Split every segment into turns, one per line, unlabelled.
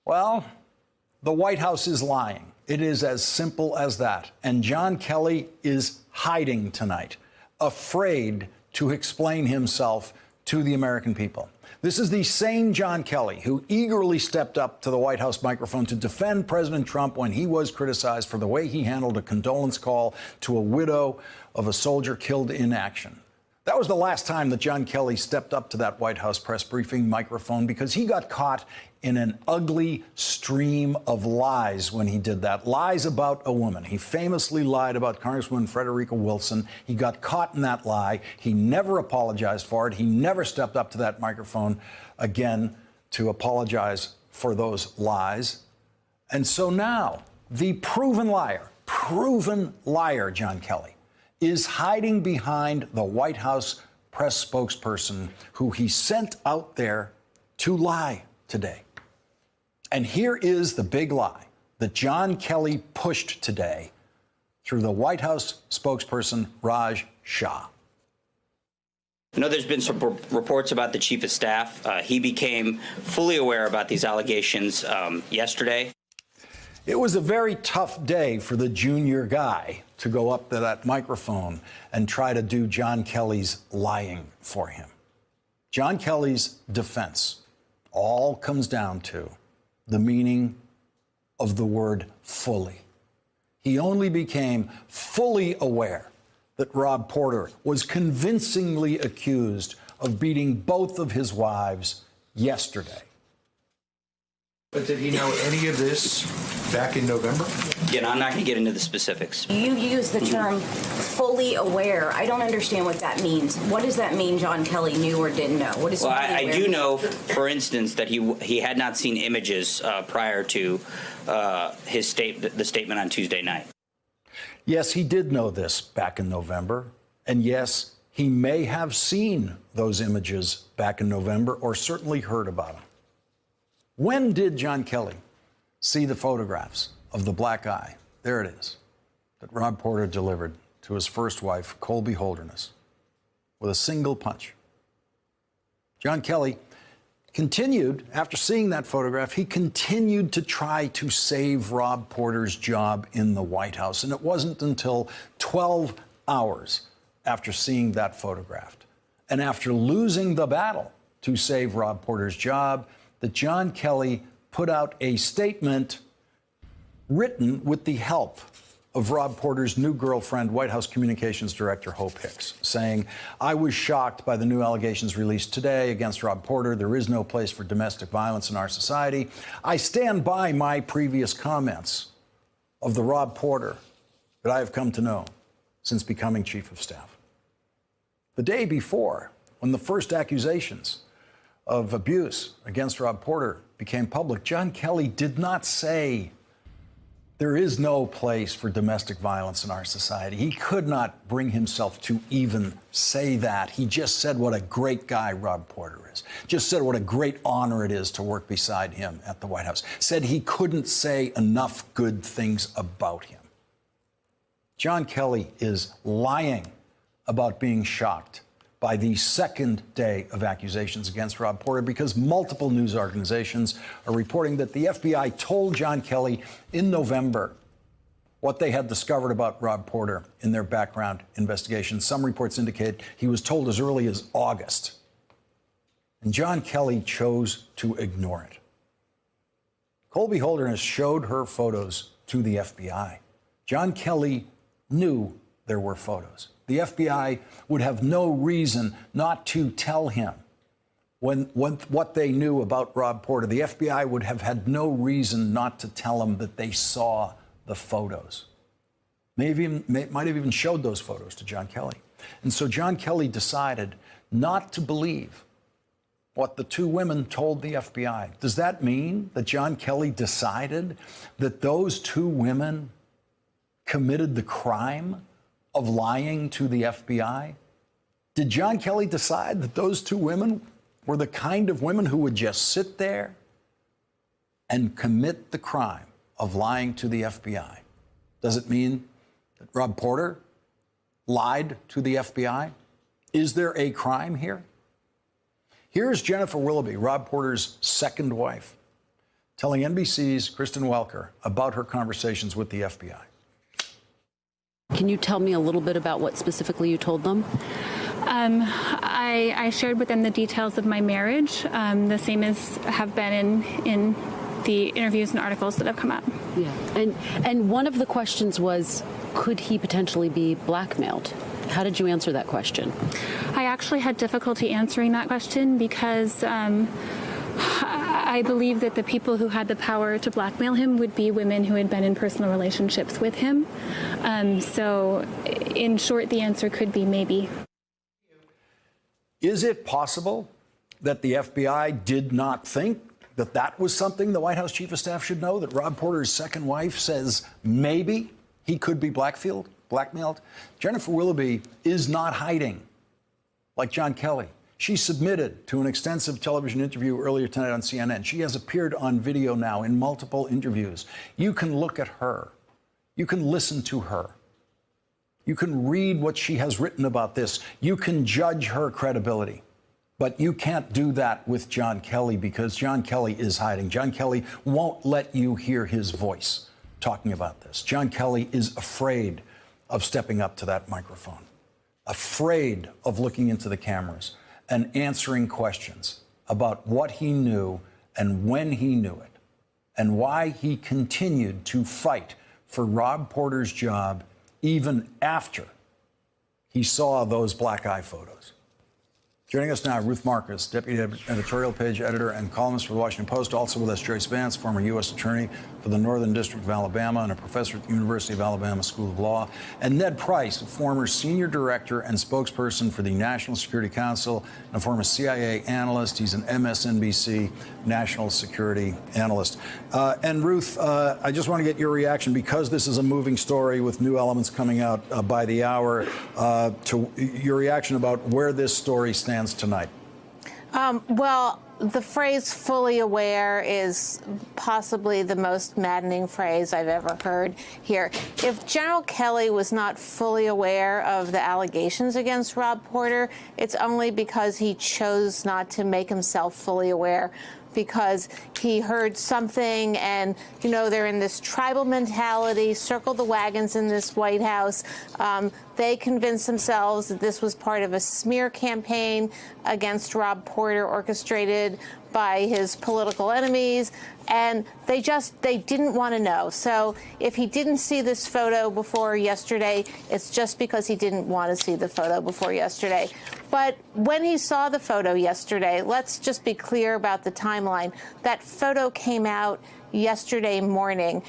Well, the White House is lying. It is as simple as that. And John Kelly is hiding tonight, afraid to explain himself to the American people. This is the same John Kelly who eagerly stepped up to the White House microphone to defend President Trump when he was criticized for the way he handled a condolence call to a widow of a soldier killed in action. That was the last time that John Kelly stepped up to that White House press briefing microphone because he got caught in an ugly stream of lies when he did that. Lies about a woman. He famously lied about Congresswoman Frederica Wilson. He got caught in that lie. He never apologized for it. He never stepped up to that microphone again to apologize for those lies. And so now the proven liar, John Kelly, is hiding behind the White House press spokesperson who he sent out there to lie today. And here is the big lie that John Kelly pushed today through the White House spokesperson, Raj Shah.
I know there's been some reports about the chief of staff. He became fully aware about these allegations yesterday.
It was a very tough day for the junior guy to go up to that microphone and try to do John Kelly's lying for him. John Kelly's defense all comes down to the meaning of the word fully. He only became fully aware that Rob Porter was convincingly accused of beating both of his wives yesterday.
But did he know any of this back in November?
Again, I'm not going to get into the specifics.
You use the term fully aware. I don't understand what that means. What does that mean John Kelly knew or didn't know? What is
well, I do know, for instance, that he had not seen images prior to the statement on Tuesday night.
Yes, he did know this back in November. And yes, he may have seen those images back in November or certainly heard about them. When did John Kelly see the photographs of the black eye? There it is, that Rob Porter delivered to his first wife, Colby Holderness, with a single punch. John Kelly continued, after seeing that photograph, he continued to try to save Rob Porter's job in the White House. And it wasn't until 12 hours after seeing that photograph and after losing the battle to save Rob Porter's job that John Kelly put out a statement written with the help of Rob Porter's new girlfriend, White House Communications Director Hope Hicks, saying, "I was shocked by the new allegations released today against Rob Porter. There is no place for domestic violence in our society. I stand by my previous comments of the Rob Porter that I have come to know since becoming Chief of Staff." The day before, when the first accusations of abuse against Rob Porter became public, John Kelly did not say there is no place for domestic violence in our society. He could not bring himself to even say that. He just said what a great guy Rob Porter is. Just said what a great honor it is to work beside him at the White House. Said he couldn't say enough good things about him. John Kelly is lying about being shocked by the second day of accusations against Rob Porter because multiple news organizations are reporting that the FBI told John Kelly in November what they had discovered about Rob Porter in their background investigation. Some reports indicate he was told as early as August. And John Kelly chose to ignore it. Colby Holderness showed her photos to the FBI. John Kelly knew there were photos. The FBI would have no reason not to tell him what they knew about Rob Porter. The FBI would have had no reason not to tell him that they saw the photos. Might have even showed those photos to John Kelly. And so John Kelly decided not to believe what the two women told the FBI. Does that mean that John Kelly decided that those two women committed the crime of lying to the FBI? Did John Kelly decide that those two women were the kind of women who would just sit there and commit the crime of lying to the FBI? Does it mean that Rob Porter lied to the FBI? Is there a crime here? Here's Jennifer Willoughby, Rob Porter's second wife, telling NBC's Kristen Welker about her conversations with the FBI.
Can you tell me a little bit about what specifically you told them?
I shared with them the details of my marriage, the same as have been in the interviews and articles that have come up.
Yeah. And one of the questions was, could he potentially be blackmailed? How did you answer that question?
I actually had difficulty answering that question because I believe that the people who had the power to blackmail him would be women who had been in personal relationships with him. So in short, the answer could be maybe.
Is it possible that the FBI did not think that that was something the White House Chief of Staff should know, that Rob Porter's second wife says maybe he could be blackmailed? Jennifer Willoughby is not hiding like John Kelly. She submitted to an extensive television interview earlier tonight on CNN. She has appeared on video now in multiple interviews. You can look at her. You can listen to her. You can read what she has written about this. You can judge her credibility. But you can't do that with John Kelly because John Kelly is hiding. John Kelly won't let you hear his voice talking about this. John Kelly is afraid of stepping up to that microphone, afraid of looking into the cameras and answering questions about what he knew and when he knew it and why he continued to fight for Rob Porter's job even after he saw those black eye photos. Joining us now, Ruth Marcus, Deputy Editorial Page Editor and columnist for the Washington Post. Also with us, Joyce Vance, former U.S. Attorney for the Northern District of Alabama and a professor at the University of Alabama School of Law. And Ned Price, a former Senior Director and spokesperson for the National Security Council and a former CIA analyst. He's an MSNBC National Security Analyst. And Ruth, I just want to get your reaction, because this is a moving story with new elements coming out by the hour, to your reaction about where this story stands tonight.
Well, the phrase fully aware is possibly the most maddening phrase I've ever heard here. If General Kelly was not fully aware of the allegations against Rob Porter, it's only because he chose not to make himself fully aware, because he heard something and, you know, they're in this tribal mentality, circle the wagons in this White House. They convinced themselves that this was part of a smear campaign against Rob Porter orchestrated by his political enemies, and they didn't want to know. So if he didn't see this photo before yesterday, it's just because he didn't want to see the photo before yesterday. But when he saw the photo yesterday, let's just be clear about the timeline. That photo came out yesterday morning.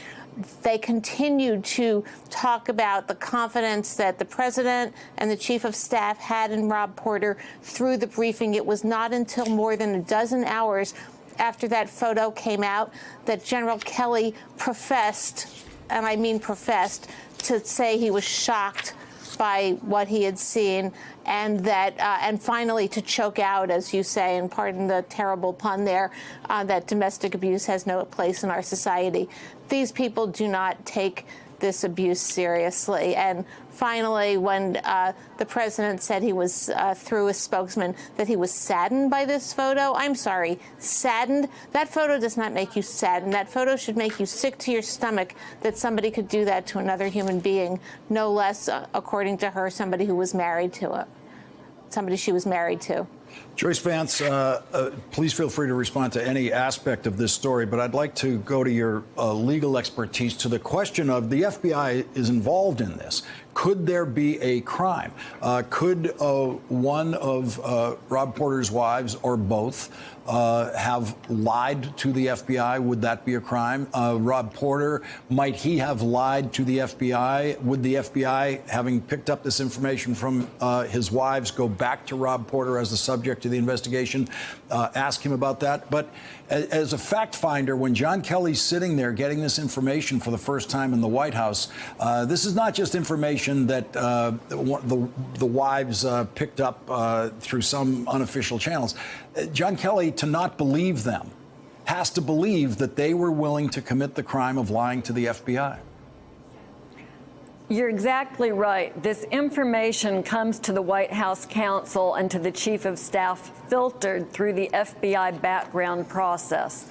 They continued to talk about the confidence that the president and the chief of staff had in Rob Porter through the briefing. It was not until more than a dozen hours after that photo came out that General Kelly professed, and I mean professed, to say he was shocked by what he had seen, and that, and finally to choke out, as you say, and pardon the terrible pun there, that domestic abuse has no place in our society. These people do not take this abuse seriously. And finally, when the president said he was, through his spokesman, that he was saddened by this photo, I'm sorry, saddened? That photo does not make you saddened. That photo should make you sick to your stomach that somebody could do that to another human being, no less, according to her, somebody who was married to it, somebody she was married to.
Joyce Vance, please feel free to respond to any aspect of this story, but I'd like to go to your legal expertise, to the question of the FBI is involved in this. Could there be a crime? Could one of Rob Porter's wives, or both, have lied to the FBI? Would that be a crime? Rob Porter, might he have lied to the FBI? Would the FBI, having picked up this information from his wives, go back to Rob Porter as the subject of the investigation, ask him about that? But as a fact finder, when John Kelly's sitting there getting this information for the first time in the White House, this is not just information that the wives picked up through some unofficial channels. John Kelly, to not believe them, has to believe that they were willing to commit the crime of lying to the FBI.
You're exactly right. This information comes to the White House counsel and to the chief of staff filtered through the FBI background process.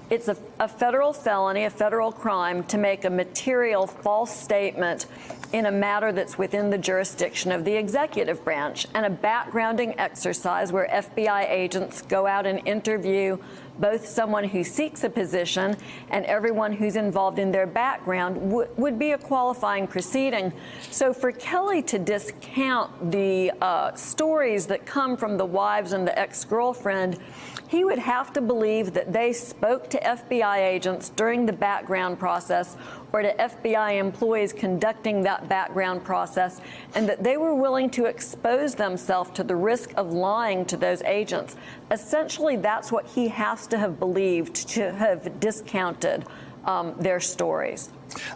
It's a federal felony, a federal crime, to make a material false statement in a matter that's within the jurisdiction of the executive branch, and a backgrounding exercise where FBI agents go out and interview both someone who seeks a position and everyone who's involved in their background would be a qualifying proceeding. So for Kelly to discount the stories that come from the wives and the ex-girlfriend, he would have to believe that they spoke to FBI agents during the background process or to FBI employees conducting that background process, and that they were willing to expose themselves to the risk of lying to those agents. Essentially, that's what he has to have believed to have discounted their stories.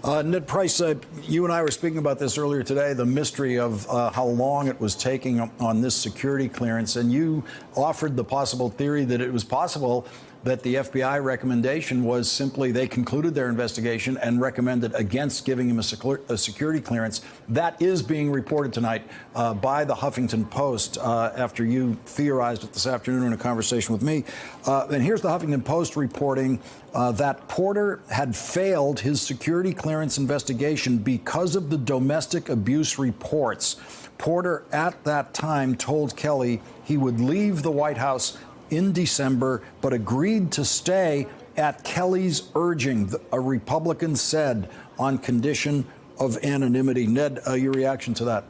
Ned Price, you and I were speaking about this earlier today, the mystery of how long it was taking on this security clearance, and you offered the possible theory that it was possible that the FBI recommendation was simply they concluded their investigation and recommended against giving him a security clearance. That is being reported tonight by the Huffington Post after you theorized it this afternoon in a conversation with me. And here's the Huffington Post reporting that Porter had failed his security clearance investigation because of the domestic abuse reports. Porter at that time told Kelly he would leave the White House in December, but agreed to stay at Kelly's urging, a Republican said, on condition of anonymity. Ned, your reaction to that?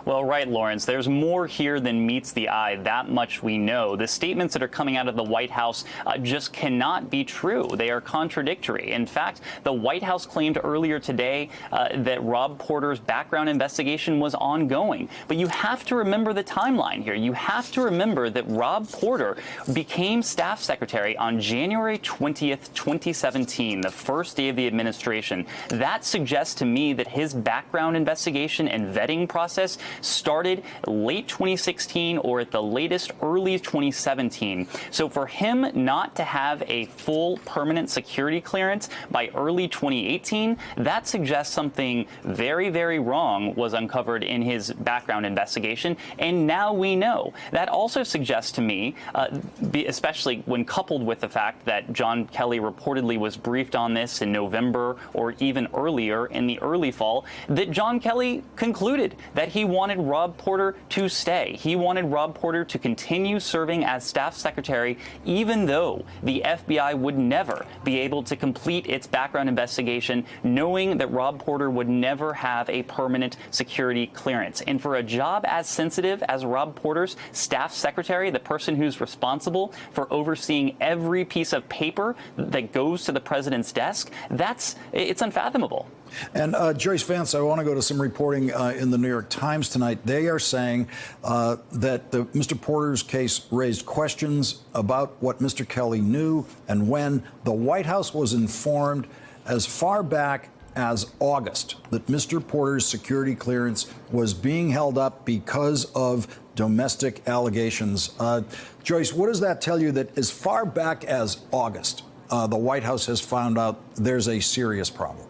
Well, right, Lawrence, there's more here than meets the eye. That much we know. The statements that are coming out of the White House just cannot be true. They are contradictory. In fact, the White House claimed earlier today that Rob Porter's background investigation was ongoing. But you have to remember the timeline here. You have to remember that Rob Porter became staff secretary on January 20th, 2017, the first day of the administration. That suggests to me that his background investigation and vetting process started late 2016 or at the latest early 2017. So for him not to have a full permanent security clearance by early 2018, that suggests something very, very wrong was uncovered in his background investigation. And now we know. That also suggests to me, especially when coupled with the fact that John Kelly reportedly was briefed on this in November or even earlier in the early fall, that John Kelly concluded that he wanted Rob Porter to stay. He wanted Rob Porter to continue serving as staff secretary, even though the FBI would never be able to complete its background investigation, knowing that Rob Porter would never have a permanent security clearance. And for a job as sensitive as Rob Porter's, staff secretary, the person who's responsible for overseeing every piece of paper that goes to the president's desk, it's unfathomable.
And Joyce Vance, I want to go to some reporting in the New York Times tonight. They are saying that Mr. Porter's case raised questions about what Mr. Kelly knew and when. The White House was informed as far back as August that Mr. Porter's security clearance was being held up because of domestic allegations. Joyce, what does that tell you, that as far back as August, the White House has found out there's a serious problem?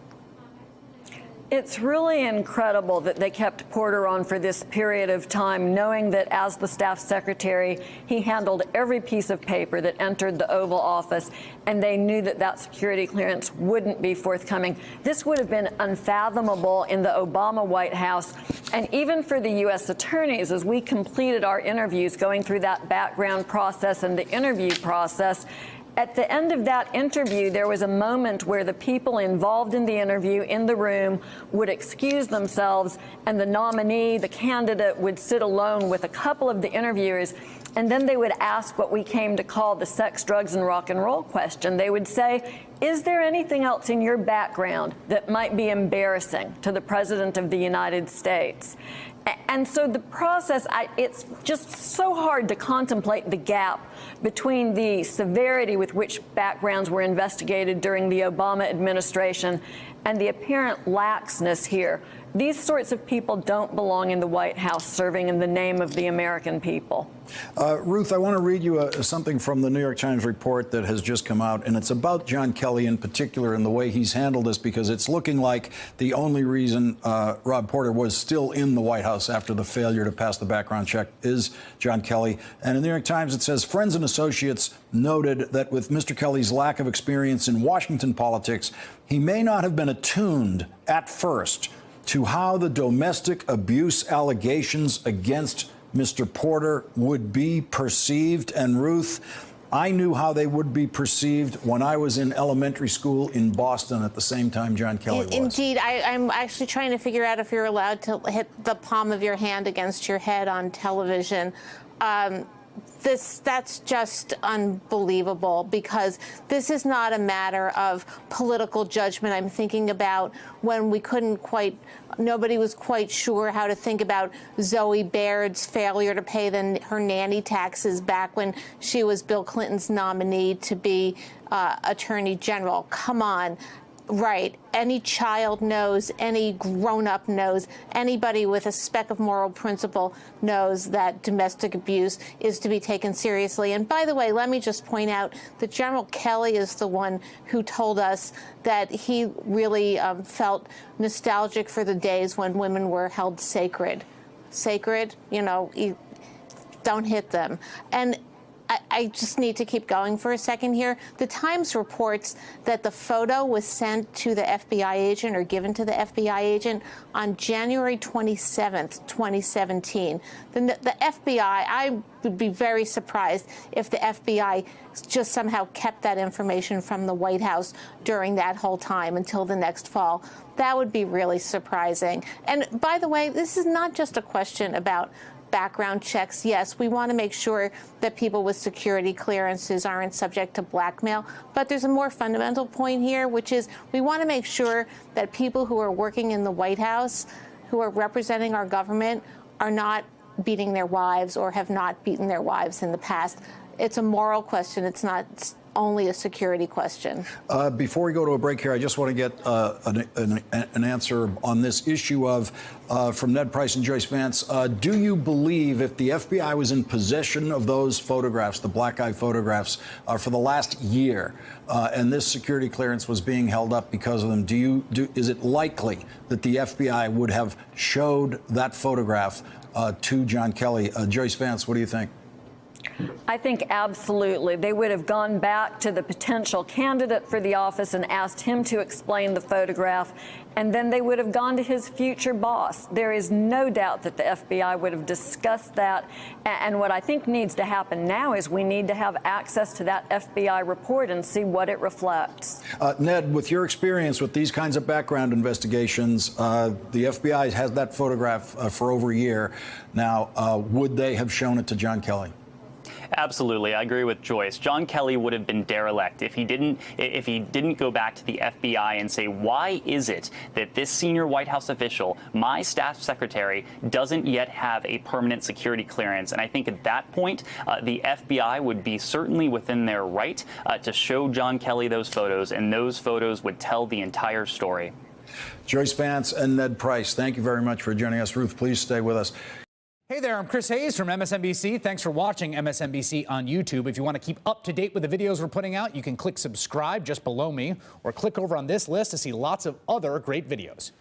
It's really incredible that they kept Porter on for this period of time, knowing that as the staff secretary, he handled every piece of paper that entered the Oval Office, and they knew that that security clearance wouldn't be forthcoming. This would have been unfathomable in the Obama White House, and even for the U.S. attorneys, as we completed our interviews, going through that background process and the interview process. At the end of that interview, there was a moment where the people involved in the interview in the room would excuse themselves, and the nominee, the candidate, would sit alone with a couple of the interviewers, and then they would ask what we came to call the sex, drugs, and rock and roll question. They would say, is there anything else in your background that might be embarrassing to the President of the United States? And so the process, it's just so hard to contemplate the gap between the severity with which backgrounds were investigated during the Obama administration and the apparent laxness here. These sorts of people don't belong in the White House serving in the name of the American people.
Ruth, I want to read you something from the New York Times report that has just come out, and it's about John Kelly. Kelly in particular and the way he's handled this, because it's looking like the only reason Rob Porter was still in the White House after the failure to pass the background check is John Kelly. And in the New York Times, it says friends and associates noted that with Mr. Kelly's lack of experience in Washington politics, he may not have been attuned at first to how the domestic abuse allegations against Mr. Porter would be perceived. And Ruth, I knew how they would be perceived when I was in elementary school in Boston at the same time John Kelly was.
Indeed, I'm actually trying to figure out if you're allowed to hit the palm of your hand against your head on television. That's just unbelievable, because this is not a matter of political judgment. I'm thinking about when nobody was quite sure how to think about Zoe Baird's failure to pay her nanny taxes back when she was Bill Clinton's nominee to be Attorney General. Come on. Right. Any child knows, any grown-up knows, anybody with a speck of moral principle knows that domestic abuse is to be taken seriously. And by the way, let me just point out that General Kelly is the one who told us that he really felt nostalgic for the days when women were held sacred. Sacred, don't hit them. And I just need to keep going for a second here. The Times reports that the photo was sent to the FBI agent or given to the FBI agent on January 27th, 2017. The FBI, I would be very surprised if the FBI just somehow kept that information from the White House during that whole time until the next fall. That would be really surprising. And by the way, this is not just a question about background checks. Yes, we want to make sure that people with security clearances aren't subject to blackmail. But there's a more fundamental point here, which is we want to make sure that people who are working in the White House, who are representing our government, are not beating their wives or have not beaten their wives in the past. It's a moral question. It's not only a security question.
Before we go to a break here, I just want to get an answer on this issue of from Ned Price and Joyce Vance. Do you believe if the FBI was in possession of those photographs, the black eye photographs, for the last year, and this security clearance was being held up because of them, is it likely that the FBI would have showed that photograph to John Kelly? Joyce Vance, what do you think?
I think absolutely. They would have gone back to the potential candidate for the office and asked him to explain the photograph, and then they would have gone to his future boss. There is no doubt that the FBI would have discussed that, and what I think needs to happen now is we need to have access to that FBI report and see what it reflects.
Ned, with your experience with these kinds of background investigations, the FBI has that photograph for over a year now. Would they have shown it to John Kelly?
Absolutely. I agree with Joyce. John Kelly would have been derelict if he didn't go back to the FBI and say, why is it that this senior White House official, my staff secretary, doesn't yet have a permanent security clearance? And I think at that point, the FBI would be certainly within their right to show John Kelly those photos, and those photos would tell the entire story.
Joyce Vance and Ned Price, thank you very much for joining us. Ruth, please stay with us.
Hey there, I'm Chris Hayes from MSNBC. Thanks for watching MSNBC on YouTube. If you want to keep up to date with the videos we're putting out, you can click subscribe just below me or click over on this list to see lots of other great videos.